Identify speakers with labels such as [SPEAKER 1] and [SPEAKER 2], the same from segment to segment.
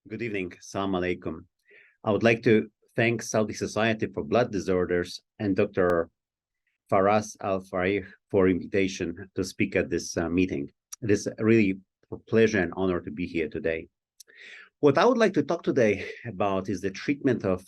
[SPEAKER 1] Good evening. Assalamu alaikum. I would like to thank Saudi Society for Blood Disorders and Dr. Faraz Al-Farir for invitation to speak at this meeting. It is really a pleasure and honor to be here today. What I would like to talk today about is the treatment of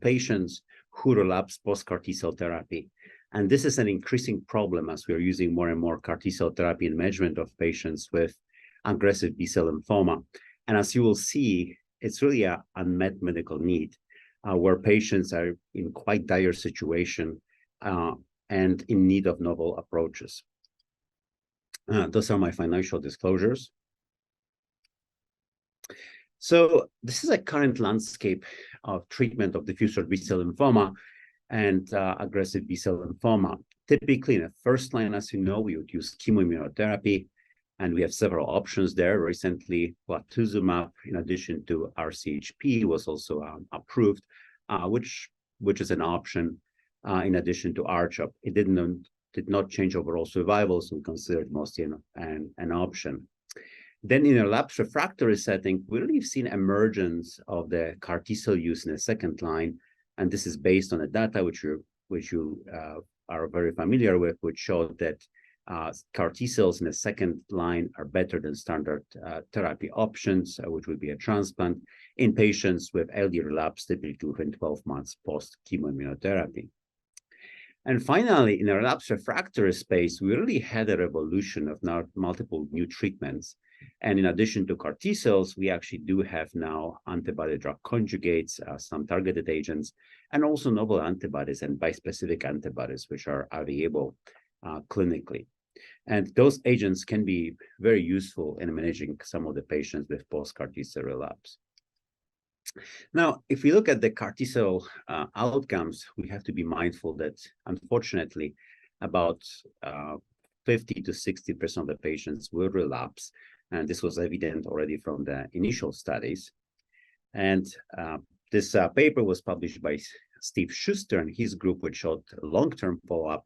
[SPEAKER 1] patients who relapse post-CAR T-cell therapy. And this is an increasing problem as we are using more and more CAR T-cell therapy in management of patients with aggressive B-cell lymphoma. And as you will see, it's really an unmet medical need where patients are in quite dire situation and in need of novel approaches. Those are my financial disclosures. So this is a current landscape of treatment of diffuse large B-cell lymphoma and aggressive B-cell lymphoma. Typically in the first line, as you know, we would use chemoimmunotherapy, and we have several options there. Recently, platuzumab, in addition to RCHP, was also approved, which is an option in addition to R-CHOP. It did not change overall survival, so we considered mostly an option. Then in a relapsed refractory setting, we really have seen emergence of the CAR T-cell use in the second line, and this is based on the data which you are very familiar with, which showed that CAR T-cells in the second line are better than standard therapy options, which would be a transplant, in patients with LD relapse, typically within 12 months post-chemoimmunotherapy. And finally, in the relapsed refractory space, we really had a revolution of now multiple new treatments. And in addition to CAR T-cells, we actually do have now antibody-drug conjugates, some targeted agents, and also novel antibodies and bispecific antibodies, which are available clinically. And those agents can be very useful in managing some of the patients with post-CAR T-cell relapse. Now, if we look at the CAR T-cell outcomes, we have to be mindful that, unfortunately, about 50 to 60% of the patients will relapse. And this was evident already from the initial studies. And this paper was published by Steve Schuster and his group, which showed long-term follow-up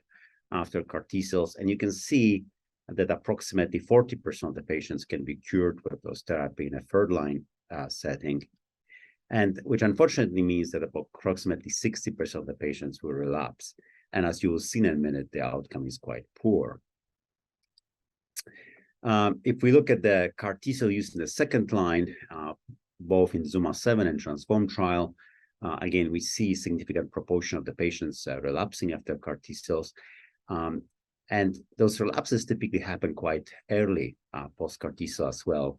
[SPEAKER 1] after CAR T-cells, and you can see that approximately 40% of the patients can be cured with those therapy in a third-line setting, and which unfortunately means that approximately 60% of the patients will relapse. And as you will see in a minute, the outcome is quite poor. If we look at the CAR T-cell used in the second line, both in ZUMA-7 and Transform trial, again, we see significant proportion of the patients relapsing after CAR T-cells. And those relapses typically happen quite early post-CAR T-cell as well,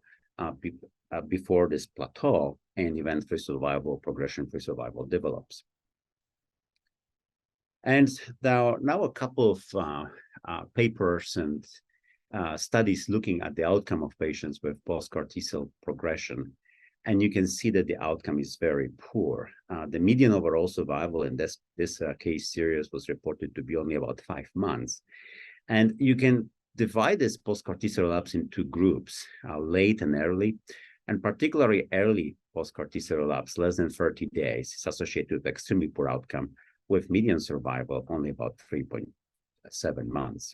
[SPEAKER 1] before this plateau and event-free survival, progression-free survival develops. And now a couple of papers and studies looking at the outcome of patients with post-CAR T-cell progression. And you can see that the outcome is very poor. The median overall survival in this case series was reported to be only about 5 months. And you can divide this post-CAR T-cell relapse into groups, late and early, and particularly early post-CAR T-cell relapse, less than 30 days, is associated with extremely poor outcome, with median survival of only about 3.7 months.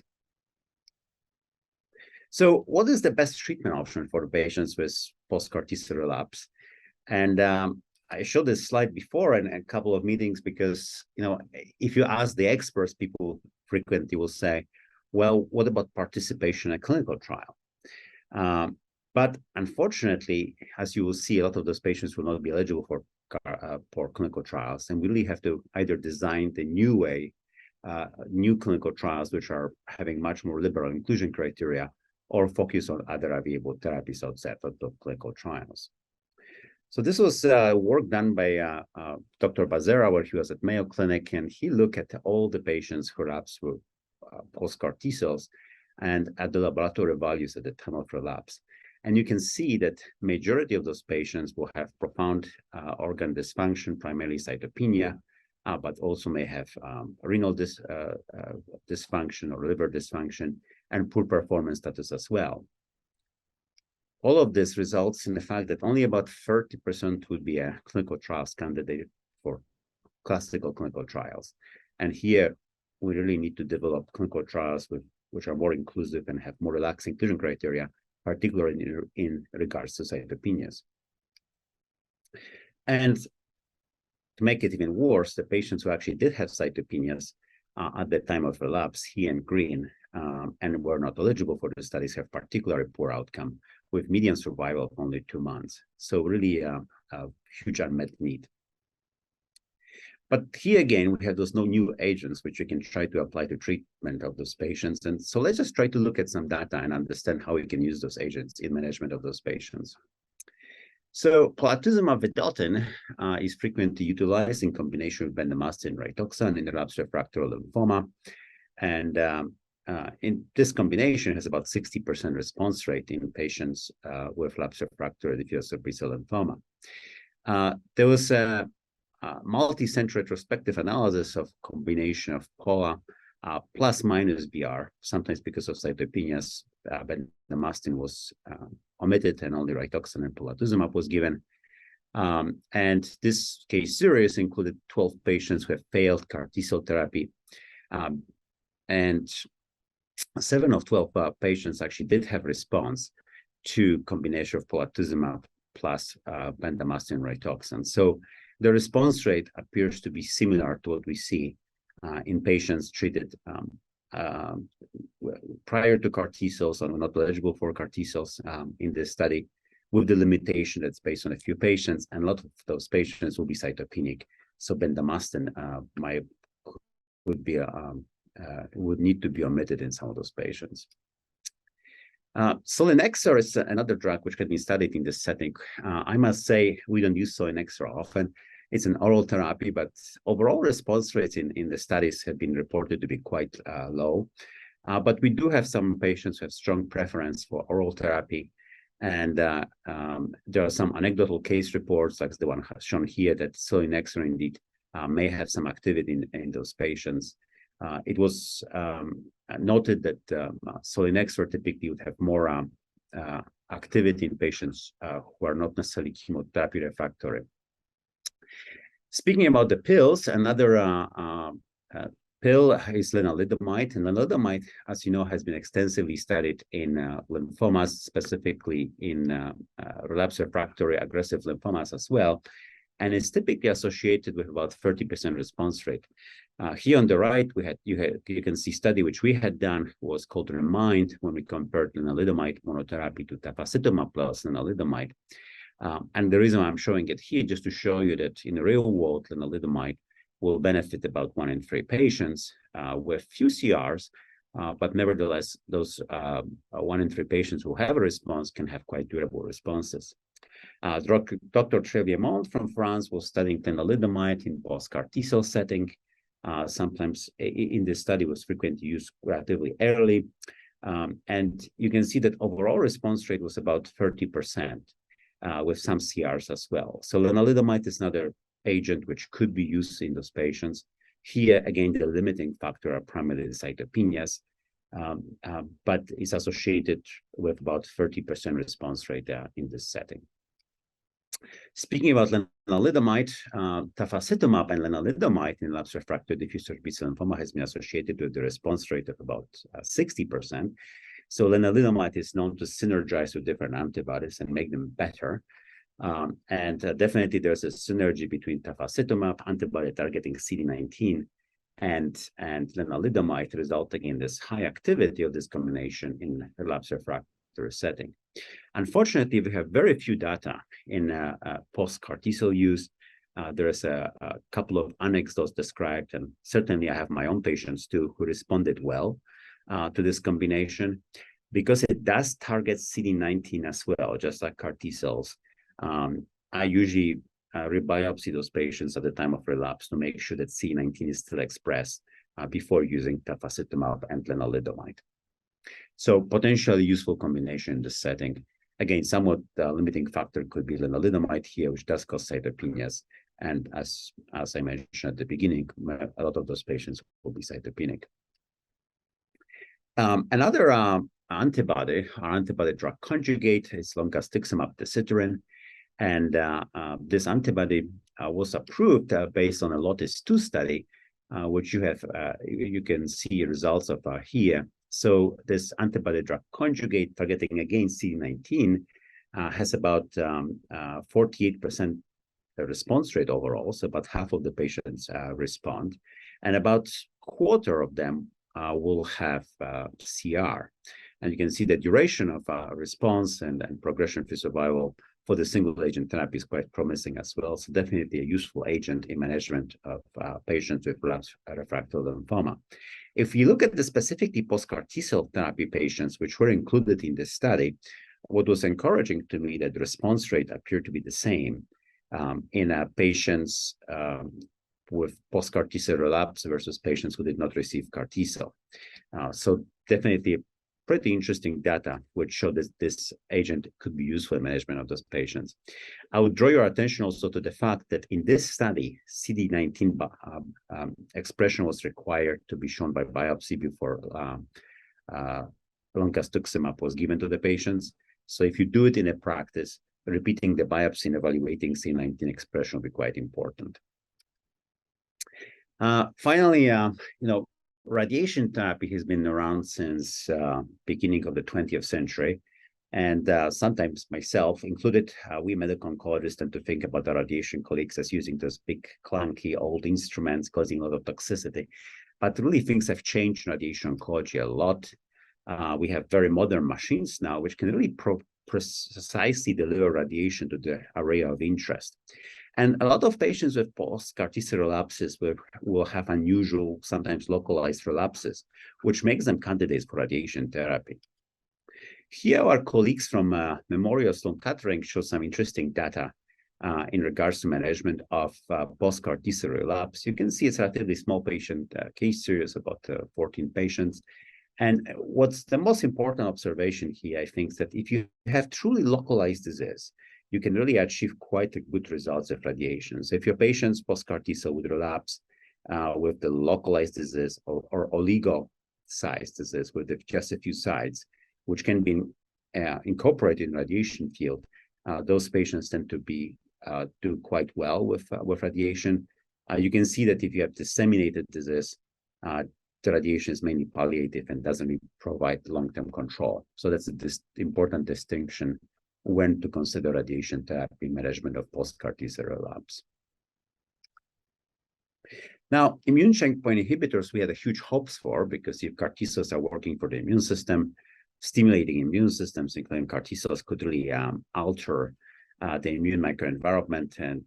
[SPEAKER 1] So what is the best treatment option for the patients with post-CAR T-cell relapse? And I showed this slide before in a couple of meetings because, if you ask the experts, people frequently will say, well, what about participation in a clinical trial? But unfortunately, as you will see, a lot of those patients will not be eligible for clinical trials. And we really have to either design the new way, new clinical trials, which are having much more liberal inclusion criteria, or focus on other available therapies outside of the clinical trials. So this was work done by Dr. Bazera, where he was at Mayo Clinic, and he looked at all the patients who relapsed with post-CAR T-cells and at the laboratory values at the time of relapse. And you can see that majority of those patients will have profound organ dysfunction, primarily cytopenia, but also may have renal dysfunction or liver dysfunction, and poor performance status as well. All of this results in the fact that only about 30% would be a clinical trials candidate for classical clinical trials. And here, we really need to develop clinical trials which are more inclusive and have more relaxed inclusion criteria, particularly in regards to cytopenias. And to make it even worse, the patients who actually did have cytopenias at the time of relapse, here in green, and were not eligible for the studies, have particularly poor outcome with median survival of only 2 months. So really a huge unmet need. But here again, we have those no new agents which we can try to apply to treatment of those patients. And so let's just try to look at some data and understand how we can use those agents in management of those patients. So polatuzumab vedotin is frequently utilized in combination with bendamustine Rituxan in relapsed refractory lymphoma. And in this combination has about 60% response rate in patients with relapsed refractory diffuse B-cell lymphoma. There was a multi-center retrospective analysis of combination of pola plus minus BR, sometimes because of cytopenias, bendamustine was omitted and only Rituxan and polatuzumab was given. And this case series included 12 patients who have failed CAR T-cell therapy. And 7 of 12 patients actually did have response to combination of polatuzumab plus bendamustine Rituxan. So the response rate appears to be similar to what we see in patients treated prior to CAR T cells and not eligible for CAR T cells in this study, with the limitation that's based on a few patients, and a lot of those patients will be cytopenic. So bendamustine would need to be omitted in some of those patients. Selinexor is another drug which can be studied in this setting. I must say we don't use selinexor often. It's an oral therapy, but overall response rates in the studies have been reported to be quite low. But we do have some patients who have strong preference for oral therapy. And there are some anecdotal case reports, like the one shown here, that selinexor indeed may have some activity in those patients. It was noted that selinexor typically would have more activity in patients who are not necessarily chemotherapy refractory. Speaking about the pills, another pill is lenalidomide. And lenalidomide, as you know, has been extensively studied in lymphomas, specifically in relapsed refractory aggressive lymphomas as well. And it's typically associated with about 30% response rate. Here on the right, you can see study which we had done was called REMIND, when we compared lenalidomide monotherapy to tafasitamab plus lenalidomide. And the reason I'm showing it here, just to show you that in the real world, lenalidomide will benefit about 1 in 3 patients with few CRs, but nevertheless, those 1 in 3 patients who have a response can have quite durable responses. Dr. Treviemont from France was studying lenalidomide in post-CAR T-cell setting. Sometimes in this study was frequently used relatively early. And you can see that overall response rate was about 30%. With some CRs as well. So lenalidomide is another agent which could be used in those patients. Here, again, the limiting factor are primarily the cytopenias, but it's associated with about 30% response rate in this setting. Speaking about lenalidomide, tafasitamab and lenalidomide in relapsed refractory diffuse large B-cell lymphoma has been associated with the response rate of about 60%. So lenalidomide is known to synergize with different antibodies and make them better. Definitely there's a synergy between tafasitamab, antibody targeting CD19, and lenalidomide, resulting in this high activity of this combination in relapsed refractory setting. Unfortunately, we have very few data in post-CAR T-cell use. There is a couple of anecdotes described, and certainly I have my own patients too who responded well to this combination, because it does target CD19 as well, just like CAR T cells. I usually rebiopsy those patients at the time of relapse to make sure that CD19 is still expressed before using tafasitamab and lenalidomide. So potentially useful combination in this setting. Again, somewhat limiting factor could be lenalidomide here, which does cause cytopenias. And as I mentioned at the beginning, a lot of those patients will be cytopenic. Another antibody, our antibody drug conjugate, is loncastuximab desiterin. And this antibody was approved based on a LOTIS-2 study, which you can see results of here. So this antibody drug conjugate targeting against CD19 has about 48% response rate overall, so about half of the patients respond, and about a quarter of them will have CR. And you can see the duration of response and progression-free survival for the single-agent therapy is quite promising as well. So definitely a useful agent in management of patients with relapsed refractory lymphoma. If you look at the specifically post-CAR T-cell therapy patients, which were included in this study, what was encouraging to me that the response rate appeared to be the same in patients with post-CAR T-cell relapse versus patients who did not receive CAR T-cell. So definitely pretty interesting data, which showed that this agent could be useful in management of those patients. I would draw your attention also to the fact that in this study, CD19 expression was required to be shown by biopsy before loncastuximab was given to the patients. So if you do it in a practice, repeating the biopsy and evaluating CD19 expression will be quite important. Finally, radiation therapy has been around since beginning of the 20th century. And sometimes myself included, we medical oncologists tend to think about the radiation colleagues as using those big, clunky, old instruments causing a lot of toxicity. But really things have changed in radiation oncology a lot. We have very modern machines now, which can really precisely deliver radiation to the area of interest. And a lot of patients with post-CAR T-cell relapses will have unusual, sometimes localized relapses, which makes them candidates for radiation therapy. Here, our colleagues from Memorial Sloan Kettering show some interesting data in regards to management of post-CAR T-cell relapse. You can see it's a relatively small patient case series, about 14 patients. And what's the most important observation here, I think, is that if you have truly localized disease, you can really achieve quite a good results of radiation. So if your patient's post-CAR T-cell would relapse with the localized disease or oligo-sized disease with just a few sites, which can be incorporated in radiation field, those patients tend to do quite well with radiation. You can see that if you have disseminated disease, the radiation is mainly palliative and doesn't really provide long-term control. So that's this important distinction when to consider radiation therapy management of post-CAR T-cell relapse. Now, immune checkpoint inhibitors, we had a huge hopes for, because if CAR T-cells are working for the immune system, stimulating immune systems, including CAR T-cells, could really alter the immune microenvironment and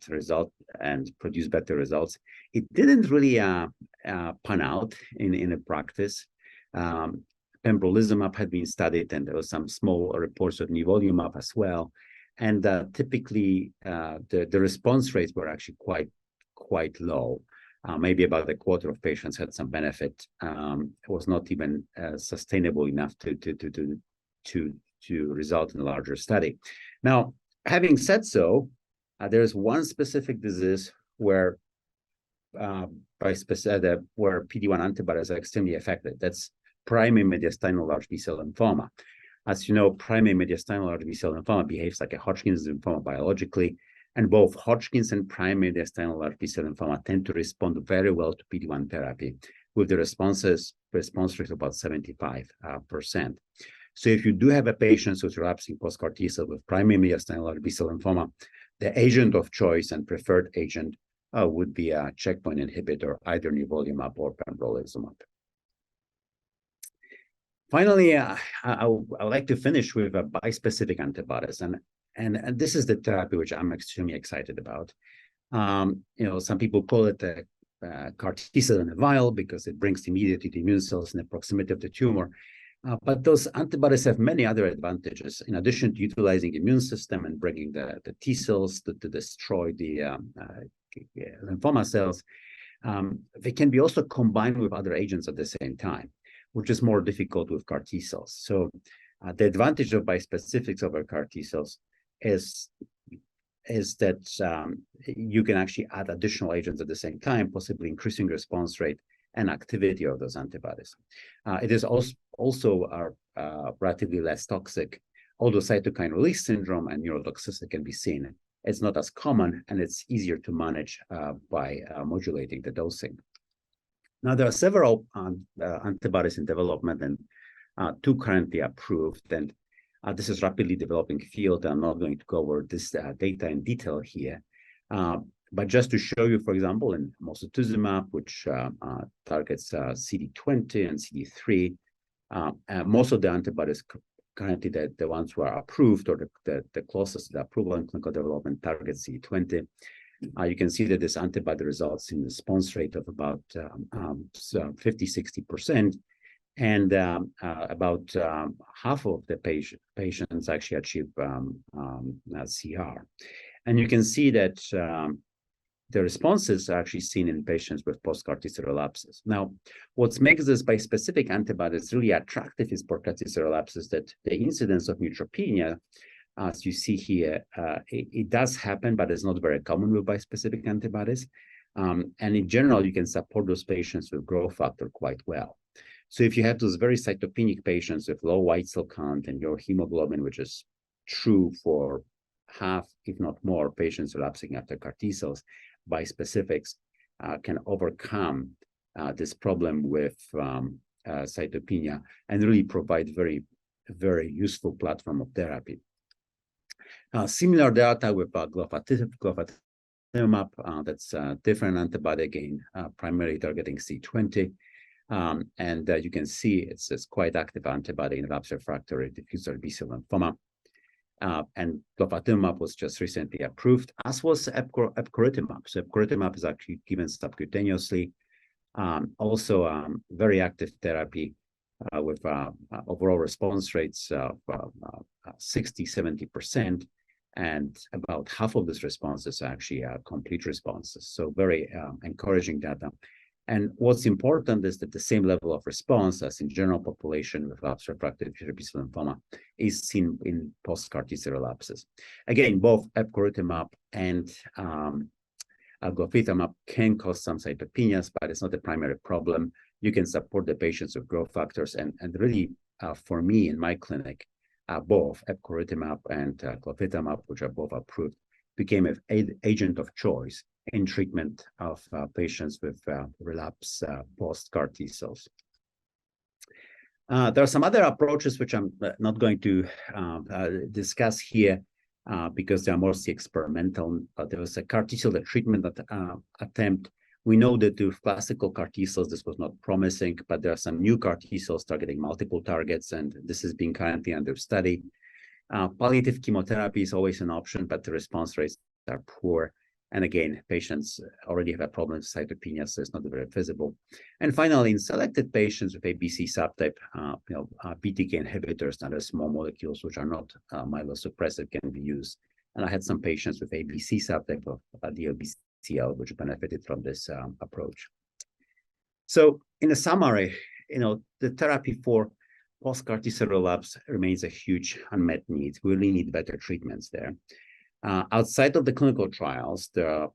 [SPEAKER 1] produce better results. It didn't really pan out in a practice. Pembrolizumab had been studied, and there was some small reports of nivolumab as well. And typically, the response rates were actually quite low. Maybe about a quarter of patients had some benefit. It was not even sustainable enough to result in a larger study. Now, having said so, there's one specific disease where PD-1 antibodies are extremely effective. That's primary mediastinal large B-cell lymphoma. As you know, primary mediastinal large B-cell lymphoma behaves like a Hodgkin's lymphoma biologically, and both Hodgkin's and primary mediastinal large B-cell lymphoma tend to respond very well to PD-1 therapy, with the response rate of about 75%. So if you do have a patient who's relapsing post-CAR T-cell with primary mediastinal large B-cell lymphoma, the agent of choice and preferred agent would be a checkpoint inhibitor, either nivolumab or pembrolizumab. Finally, I would like to finish with bispecific antibodies, and this is the therapy which I'm extremely excited about. Some people call it a CAR T-cell in a vial because it brings immediately the immune cells in the proximity of the tumor. But those antibodies have many other advantages. In addition to utilizing the immune system and bringing the T cells to destroy the lymphoma cells, they can be also combined with other agents at the same time, which is more difficult with CAR T cells. So the advantage of bispecifics over CAR T cells is that you can actually add additional agents at the same time, possibly increasing response rate and activity of those antibodies. It is also relatively less toxic, although cytokine release syndrome and neurotoxicity can be seen. It's not as common, and it's easier to manage by modulating the dosing. Now, there are several antibodies in development, and 2 currently approved, and this is rapidly developing field. I'm not going to go over this data in detail here. But just to show you, for example, in mosunetuzumab, which targets CD20 and CD3, most of the antibodies currently, the ones who are approved or the closest to the approval in clinical development target CD20. You can see that this antibody results in a response rate of about 50-60%, and about half of the patients actually achieve CR. And you can see that the responses are actually seen in patients with post-CAR T-cell relapses. Now, what makes this bispecific antibodies really attractive is for CAR T-cell relapses that the incidence of neutropenia, as you see here, it does happen, but it's not very common with bispecific antibodies. And in general, you can support those patients with growth factor quite well. So if you have those very cytopenic patients with low white cell count and your hemoglobin, which is true for half, if not more, patients relapsing after CAR T-cells, bispecifics can overcome this problem with cytopenia and really provide very, very useful platform of therapy. Similar data with glofitamab, that's a different antibody, again, primarily targeting C20. And you can see it's quite active antibody in relapsed refractory diffuse large B-cell lymphoma. And glofitamab was just recently approved, as was epcoritamab. So epcoritamab is actually given subcutaneously. Also, very active therapy with overall response rates of 60-70%, and about half of these responses are actually complete responses. So very encouraging data. And what's important is that the same level of response as in general population with relapsed refractory B-cell lymphoma is seen in post-CAR T-cell relapses. Again, both epcoritamab and glofitamab can cause some cytopenias, but it's not the primary problem. You can support the patients with growth factors, and really, for me in my clinic, both epcoritamab and glofitamab, which are both approved, became an agent of choice in treatment of patients with relapse post-CAR T-cells. There are some other approaches which I'm not going to discuss here because they are mostly experimental. There was a CAR T-cell treatment attempt. We know that with classical CAR T-cells, this was not promising, but there are some new CAR T-cells targeting multiple targets, and this is being currently under study. Palliative chemotherapy is always an option, but the response rates are poor. And again, patients already have a problem with cytopenia, so it's not very feasible. And finally, in selected patients with ABC subtype, BTK inhibitors and other small molecules, which are not myelosuppressive, can be used. And I had some patients with ABC subtype of DLBCL, which benefited from this approach. So in a summary, the therapy for post-CAR T-cell relapse remains a huge unmet need. We really need better treatments there. Outside of the clinical trials, there are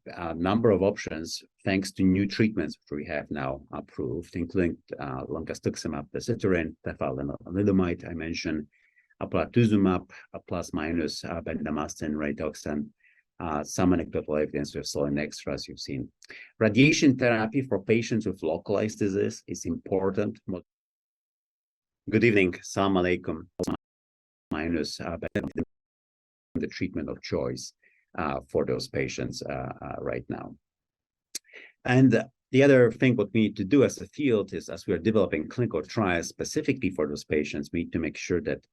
[SPEAKER 1] a number of options thanks to new treatments which we have now approved, including loncastuximab, desilutamide, tafasitamab, I mentioned, aplazumab, plus minus bendamustine, rituximab, some anecdotal evidence with selinexor, as you've seen. Radiation therapy for patients with localized disease is important. Good evening, salam alaikum, minus the treatment of choice for those patients right now. And the other thing what we need to do as a field is, as we are developing clinical trials specifically for those patients, we need to make sure that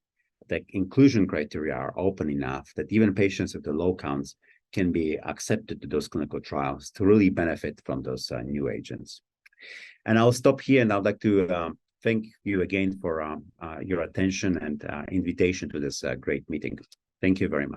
[SPEAKER 1] the inclusion criteria are open enough that even patients with the low counts can be accepted to those clinical trials to really benefit from those new agents. And I'll stop here, and I'd like to thank you again for your attention and invitation to this great meeting. Thank you very much.